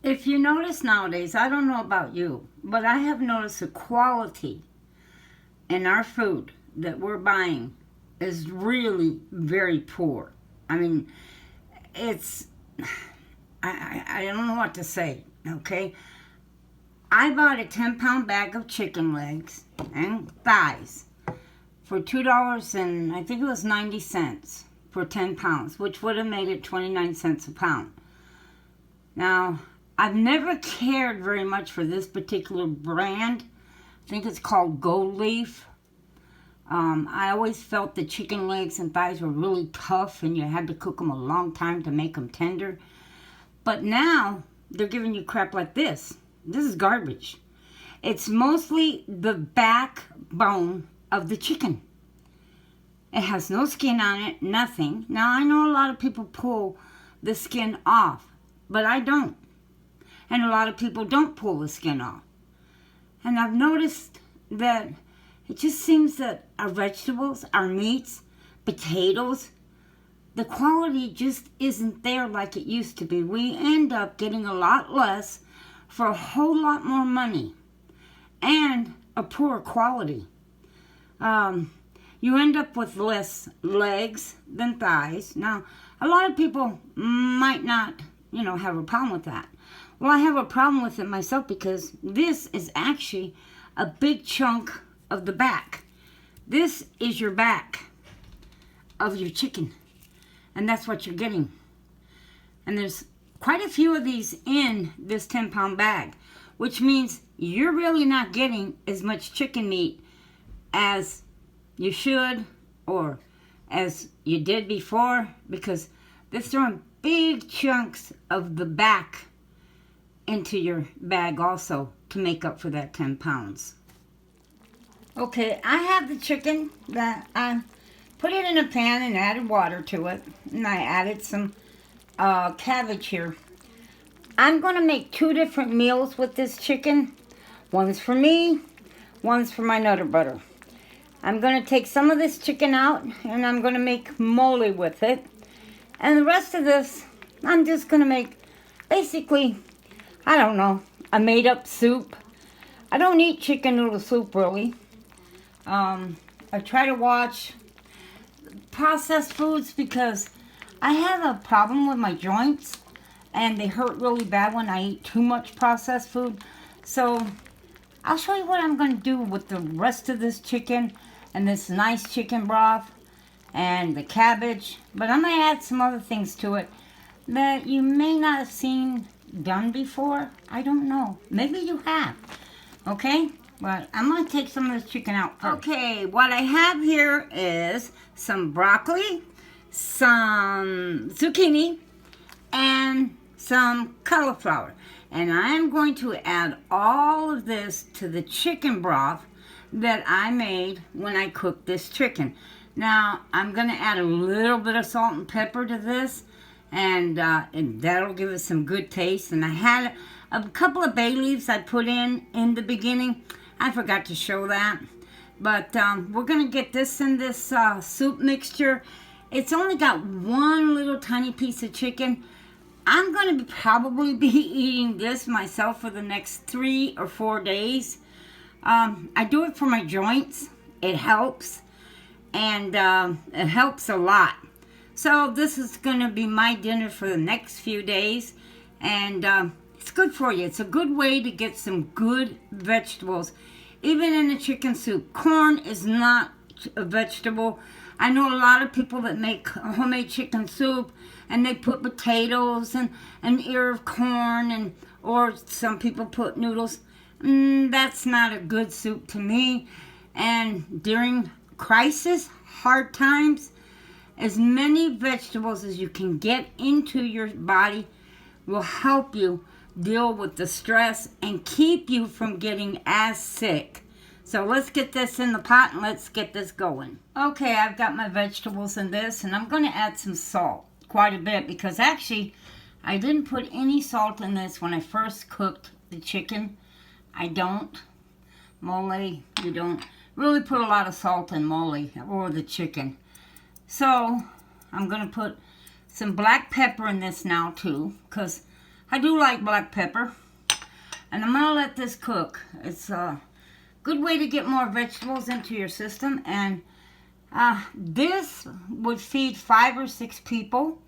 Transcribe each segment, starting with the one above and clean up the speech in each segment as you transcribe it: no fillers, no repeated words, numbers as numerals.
If you notice nowadays, I don't know about you, but I have noticed the quality in our food that we're buying is really very poor. I mean, it's, I don't know what to say, okay? I bought a 10-pound bag of chicken legs and thighs for $2 and I think it was 90 cents for 10 pounds, which would have made it 29 cents a pound. Now, I've never cared very much for this particular brand. I think it's called Gold Leaf. I always felt the chicken legs and thighs were really tough and you had to cook them a long time to make them tender. But now, they're giving you crap like this. This is garbage. It's mostly the backbone of the chicken. It has no skin on it, nothing. Now, I know a lot of people pull the skin off, but I don't. And a lot of people don't pull the skin off. And I've noticed that it just seems that our vegetables, our meats, potatoes, the quality just isn't there like it used to be. We end up getting a lot less for a whole lot more money and a poor quality. You end up with less legs than thighs. Now, a lot of people might not, have a problem with that. Well, I have a problem with it myself because this is actually a big chunk of the back. This is your back of your chicken. And that's what you're getting. And there's quite a few of these in this 10-pound bag, which means you're really not getting as much chicken meat as you should or as you did before, because they're throwing big chunks of the back into your bag also to make up for that 10 pounds. Okay, I have the chicken that I put it in a pan and added water to it, and I added some cabbage here. I'm going to make 2 different meals with this chicken. One's for me, one's for my Nutter Butter. I'm going to take some of this chicken out and I'm going to make mole with it. And the rest of this, I'm just going to make basically, I don't know, a made-up soup. I don't eat chicken noodle soup really. I try to watch processed foods because I have a problem with my joints and they hurt really bad when I eat too much processed food. So I'll show you what I'm going to do with the rest of this chicken and this nice chicken broth and the cabbage. But I'm going to add some other things to it that you may not have seen done before. I don't know. Maybe you have. Okay? But I'm going to take some of this chicken out first. Okay, what I have here is some broccoli, some zucchini, and some cauliflower. And I'm going to add all of this to the chicken broth that I made when I cooked this chicken. Now, I'm going to add a little bit of salt and pepper to this, and that'll give it some good taste. And I had a couple of bay leaves I put in the beginning. I forgot to show that. But we're going to get this in this soup mixture. It's only got one little tiny piece of chicken. I'm going to probably be eating this myself for the next 3 or 4 days. I do it for my joints. It helps. And it helps a lot. So this is going to be my dinner for the next few days. And it's good for you. It's a good way to get some good vegetables, even in a chicken soup. Corn is not a vegetable. I know a lot of people that make homemade chicken soup and they put potatoes and an ear of corn, or some people put noodles. That's not a good soup to me. And during crisis, hard times, as many vegetables as you can get into your body will help you deal with the stress and keep you from getting as sick. So let's get this in the pot and let's get this going. Okay, I've got my vegetables in this, and I'm going to add some salt, quite a bit, because actually I didn't put any salt in this when I first cooked the chicken. I don't. Mole, you don't really put a lot of salt in mole or the chicken. So I'm going to put some black pepper in this now too, because I do like black pepper. And I'm going to let this cook. It's a good way to get more vegetables into your system. And this would feed 5 or 6 people.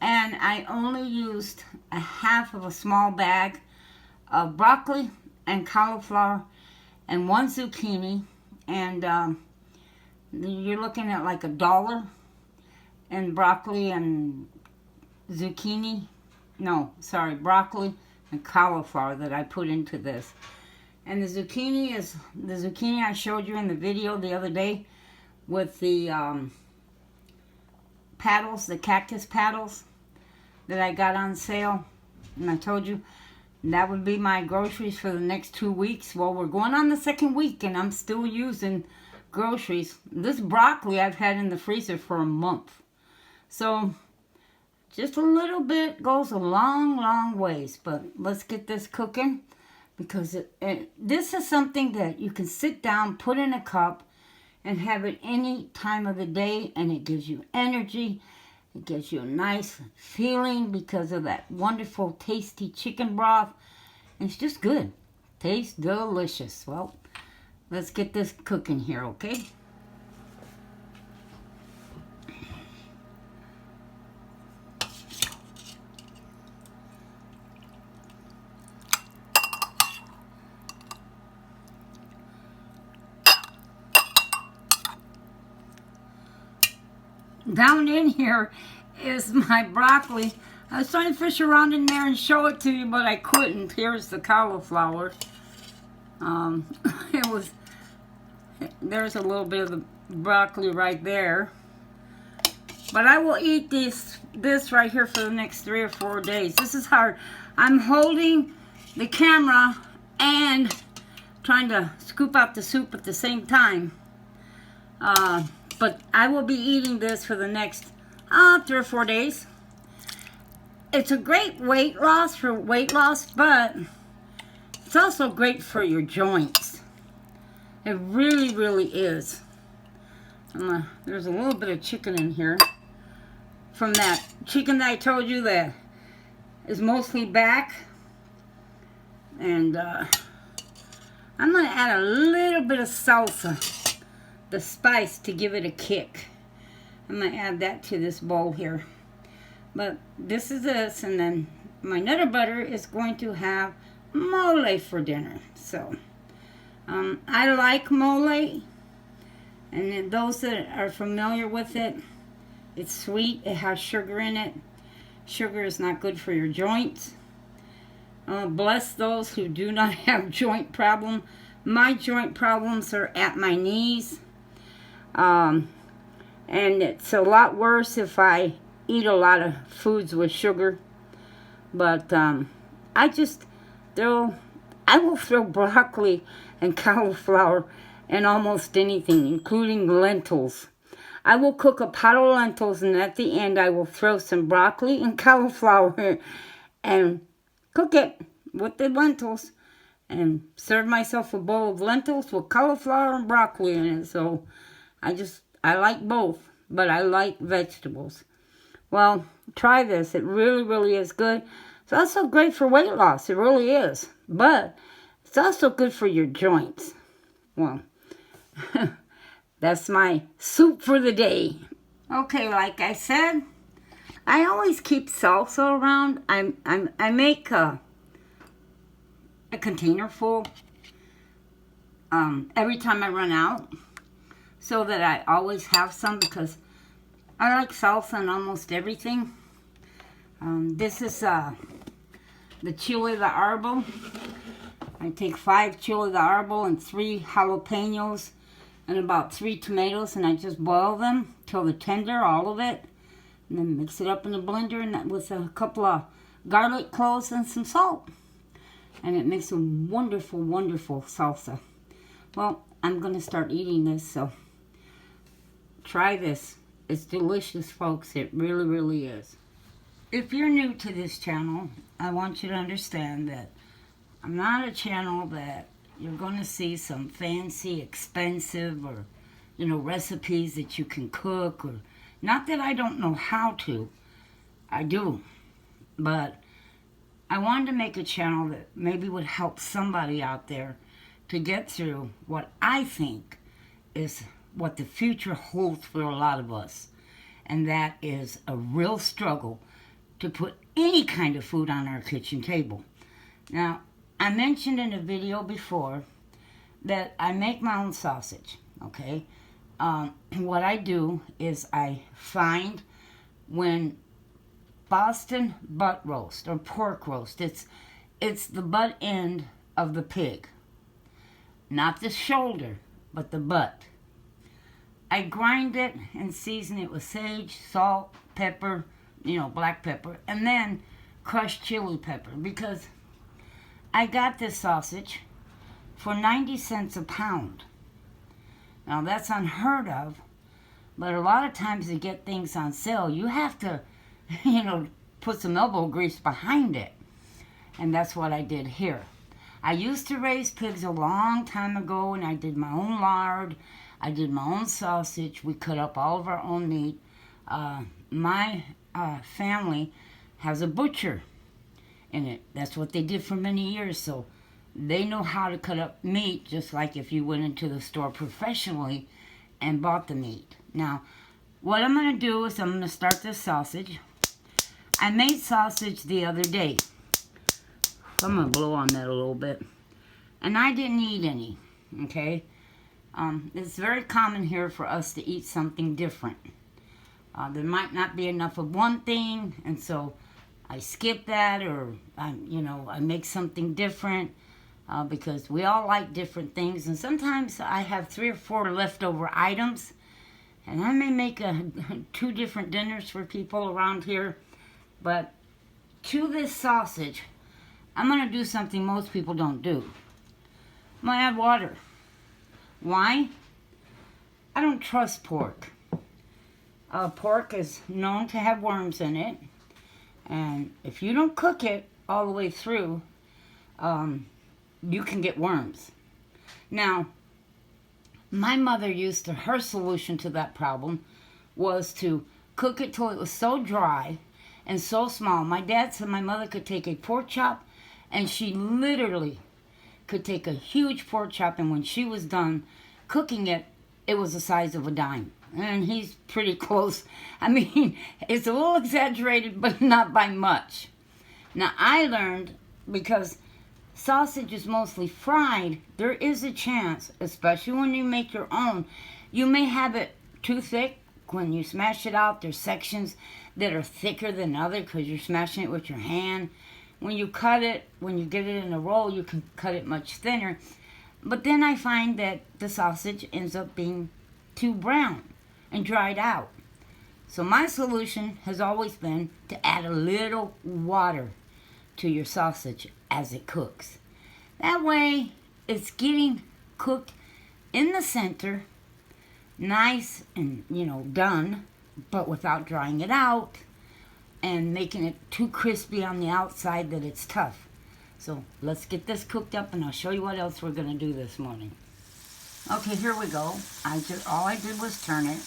And I only used a half of a small bag of broccoli and cauliflower and 1 zucchini. And you're looking at like $1 in broccoli and zucchini. No, sorry, broccoli and cauliflower that I put into this. And the zucchini is the zucchini I showed you in the video the other day with the paddles, the cactus paddles that I got on sale. And I told you that would be my groceries for the next 2 weeks. Well, we're going on the 2nd week and I'm still using groceries. This broccoli I've had in the freezer for a month. So just a little bit goes a long, long ways. But let's get this cooking, because this is something that you can sit down, put in a cup, and have it any time of the day, and it gives you energy. It gives you a nice feeling because of that wonderful, tasty chicken broth. And it's just good. Tastes delicious. Well, let's get this cooking here, okay? Down in here is my broccoli. I was trying to fish around in there and show it to you, but I couldn't. Here's the cauliflower. There's a little bit of the broccoli right there. But I will eat this right here for the next 3 or 4 days. This is hard. I'm holding the camera and trying to scoop out the soup at the same time. But I will be eating this for the next 3 or 4 days. It's a great weight loss, but it's also great for your joints. It really, really is. There's a little bit of chicken in here from that chicken that I told you that is mostly back. And I'm going to add a little bit of salsa, the spice, to give it a kick. I'm going to add that to this bowl here. But this is this, and then my Nutter Butter is going to have mole for dinner. So, I like mole, and those that are familiar with it, it's sweet, it has sugar in it. Sugar is not good for your joints. Bless those who do not have joint problem. My joint problems are at my knees. And it's a lot worse if I eat a lot of foods with sugar. But I will throw broccoli and cauliflower and almost anything, including lentils. I will cook a pot of lentils, and at the end I will throw some broccoli and cauliflower and cook it with the lentils and serve myself a bowl of lentils with cauliflower and broccoli in it. So I like both, but I like vegetables. Well, try this. It really, really is good. It's also great for weight loss. It really is. But it's also good for your joints. Well, that's my soup for the day. Okay, like I said, I always keep salsa around. I make a container full every time I run out, so that I always have some, because I like salsa in almost everything. This is the chile de árbol. I take 5 chile de árbol and 3 jalapenos and about 3 tomatoes, and I just boil them till they're tender, all of it, and then mix it up in the blender and with a couple of garlic cloves and some salt, and it makes a wonderful, wonderful salsa. Well, I'm going to start eating this, so try this. It's delicious, folks. It really, really is. If you're new to this channel, I want you to understand that I'm not a channel that you're going to see some fancy, expensive, or, recipes that you can cook. Or not that I don't know how to. I do. But I wanted to make a channel that maybe would help somebody out there to get through what I think is what the future holds for a lot of us. And that is a real struggle to put any kind of food on our kitchen table. Now, I mentioned in a video before that I make my own sausage, okay? What I do is I find when Boston butt roast or pork roast, it's the butt end of the pig. Not the shoulder, but the butt. I grind it and season it with sage, salt, pepper, black pepper, and then crushed chili pepper, because I got this sausage for 90 cents a pound. Now that's unheard of, but a lot of times to get things on sale, you have to, put some elbow grease behind it. And that's what I did here. I used to raise pigs a long time ago, and I did my own lard. I did my own sausage. We cut up all of our own meat. My family has a butcher in it. That's what they did for many years, so they know how to cut up meat, just like if you went into the store professionally and bought the meat. Now, what I'm going to do is I'm going to start this sausage. I made sausage the other day. I'm going to blow on that a little bit. And I didn't eat any, okay? It's very common here for us to eat something different. There might not be enough of one thing, and so I skip that, or I make something different because we all like different things. And sometimes I have 3 or 4 leftover items, and I may make 2 different dinners for people around here. But to this sausage, I'm going to do something most people don't do. I'm going to add water. Why? I don't trust pork. Pork is known to have worms in it. And if you don't cook it all the way through, you can get worms. Now, my mother her solution to that problem was to cook it till it was so dry and so small. My dad said my mother could take a pork chop, and she literally could take a huge pork chop, and when she was done cooking it, it was the size of a dime. And he's pretty close. I mean, it's a little exaggerated, but not by much. Now, I learned, because sausage is mostly fried, there is a chance, especially when you make your own, you may have it too thick. When you smash it out, there's sections that are thicker than others because you're smashing it with your hand. When you cut it, when you get it in a roll, you can cut it much thinner. But then I find that the sausage ends up being too brown and dried out. So my solution has always been to add a little water to your sausage as it cooks. That way, it's getting cooked in the center, nice and, done, but without drying it out and making it too crispy on the outside that it's tough. So let's get this cooked up, and I'll show you what else we're going to do this morning. Okay, here we go. All I did was turn it,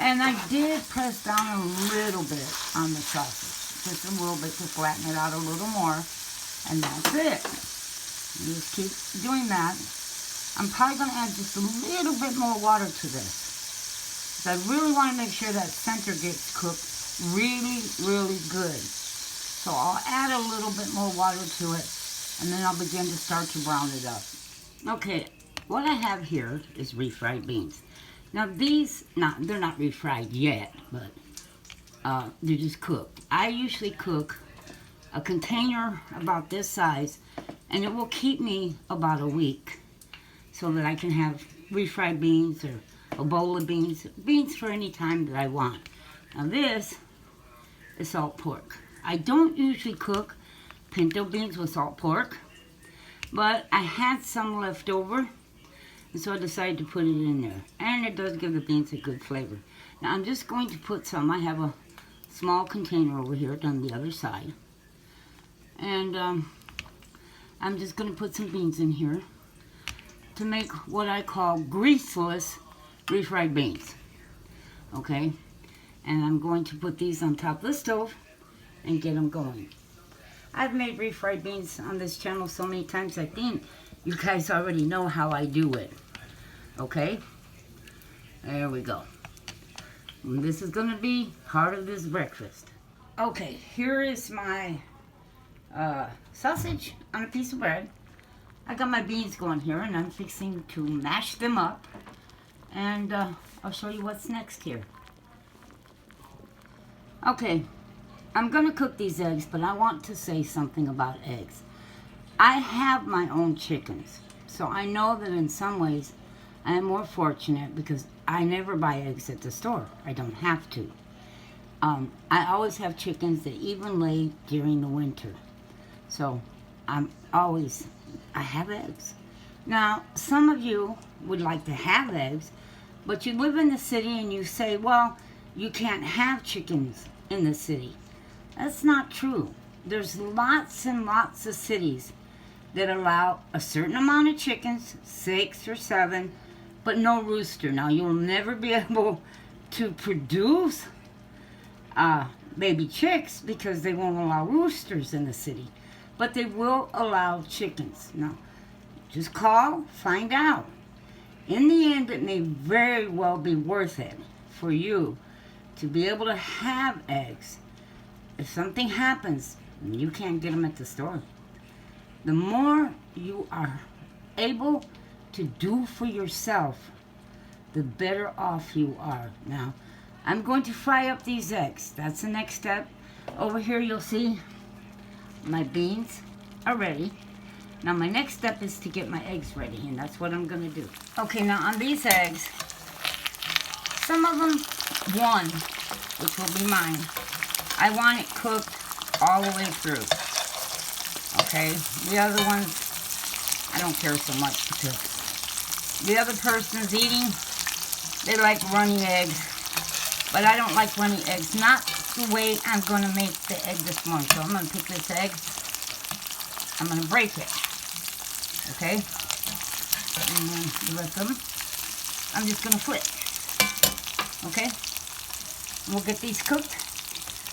and I did press down a little bit on the sausage, just a little bit to flatten it out a little more, and that's it. You just keep doing that. I'm probably going to add just a little bit more water to this. I really want to make sure that center gets cooked really, really good. So I'll add a little bit more water to it, and then I'll begin to start to brown it up. Okay, what I have here is refried beans. Now these, they're not refried yet, but they're just cooked. I usually cook a container about this size, and it will keep me about a week so that I can have refried beans or a bowl of beans for any time that I want. Now this is salt pork. I don't usually cook pinto beans with salt pork, but I had some left over, and so I decided to put it in there. And it does give the beans a good flavor. Now I'm just going to put some. I have a small container over here on the other side. And I'm just going to put some beans in here to make what I call greaseless refried beans. Okay? And I'm going to put these on top of the stove and get them going. I've made refried beans on this channel so many times, I think you guys already know how I do it. Okay? There we go. And this is going to be part of this breakfast. Okay, here is my sausage on a piece of bread. I got my beans going here, and I'm fixing to mash them up. And I'll show you what's next here. Okay, I'm going to cook these eggs, but I want to say something about eggs. I have my own chickens, so I know that in some ways I am more fortunate because I never buy eggs at the store. I don't have to. I always have chickens that even lay during the winter. So I have eggs. Now, some of you would like to have eggs, but you live in the city and you say, well, you can't have chickens in the city. That's not true. There's lots and lots of cities that allow a certain amount of chickens, 6 or 7, but no rooster. Now, you'll never be able to produce baby chicks because they won't allow roosters in the city, but they will allow chickens. Now, just call, find out. In the end, it may very well be worth it for you to be able to have eggs. If something happens, you can't get them at the store. The more you are able to do for yourself, the better off you are. Now, I'm going to fry up these eggs. That's the next step. Over here, you'll see my beans are ready. Now, my next step is to get my eggs ready, and that's what I'm going to do. Okay, now on these eggs, some of them, one, which will be mine, I want it cooked all the way through. Okay, the other ones, I don't care so much because the other person's eating, they like runny eggs, but I don't like runny eggs. Not the way I'm going to make the egg this morning. So I'm going to pick this egg, I'm going to break it. Okay, and then the rest of them, I'm just going to flip. Okay, we'll get these cooked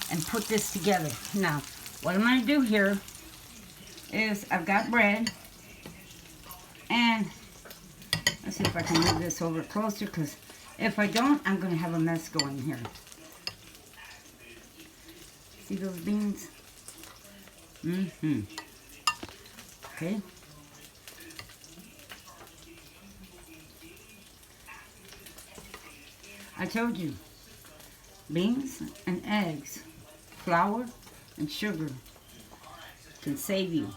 and put this together. Now, what I'm going to do here is I've got bread, and let's see if I can move this over closer, because if I don't, I'm going to have a mess going here. See those beans? Okay. I told you, beans and eggs, flour and sugar can save you.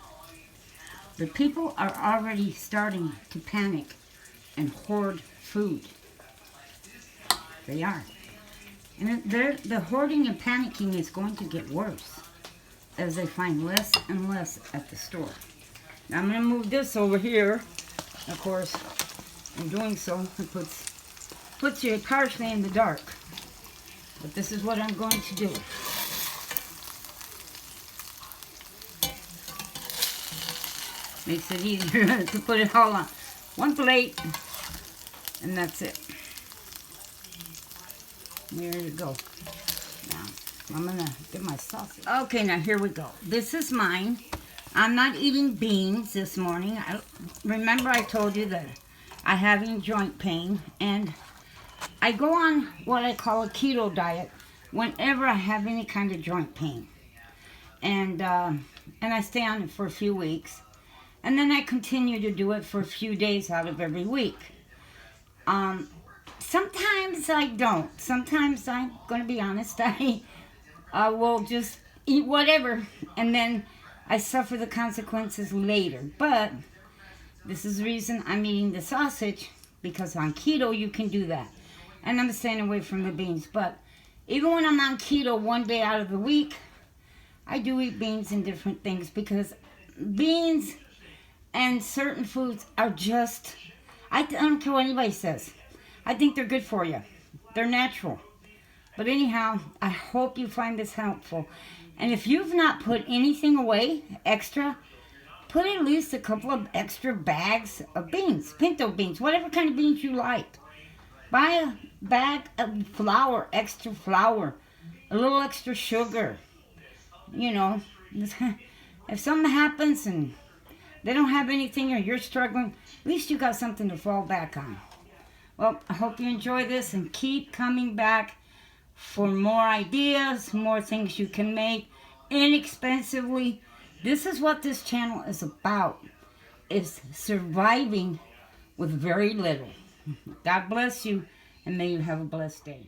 The people are already starting to panic and hoard food. They are. And the hoarding and panicking is going to get worse as they find less and less at the store. Now I'm going to move this over here. Of course, in doing so, it puts you partially in the dark. But this is what I'm going to do. Makes it easier to put it all on one plate, and that's it. There you go. Now, I'm going to get my sausage. Okay, now here we go. This is mine. I'm not eating beans this morning. Remember I told you that I'm having joint pain, and I go on what I call a keto diet whenever I have any kind of joint pain. And I stay on it for a few weeks. And then I continue to do it for a few days out of every week. Sometimes I don't. Sometimes, I'm going to be honest, I will just eat whatever, and then I suffer the consequences later. But this is the reason I'm eating the sausage, because on keto you can do that. And I'm staying away from the beans. But even when I'm on keto one day out of the week, I do eat beans and different things, because beans and certain foods are just, I don't care what anybody says. I think they're good for you. They're natural. But anyhow, I hope you find this helpful. And if you've not put anything away extra, put at least a couple of extra bags of beans, pinto beans, whatever kind of beans you like. Buy a bag of flour, extra flour, a little extra sugar. You know, if something happens and they don't have anything or you're struggling, at least you got something to fall back on. Well, I hope you enjoy this and keep coming back for more ideas, more things you can make inexpensively. This is what this channel is about, is surviving with very little. God bless you, and may you have a blessed day.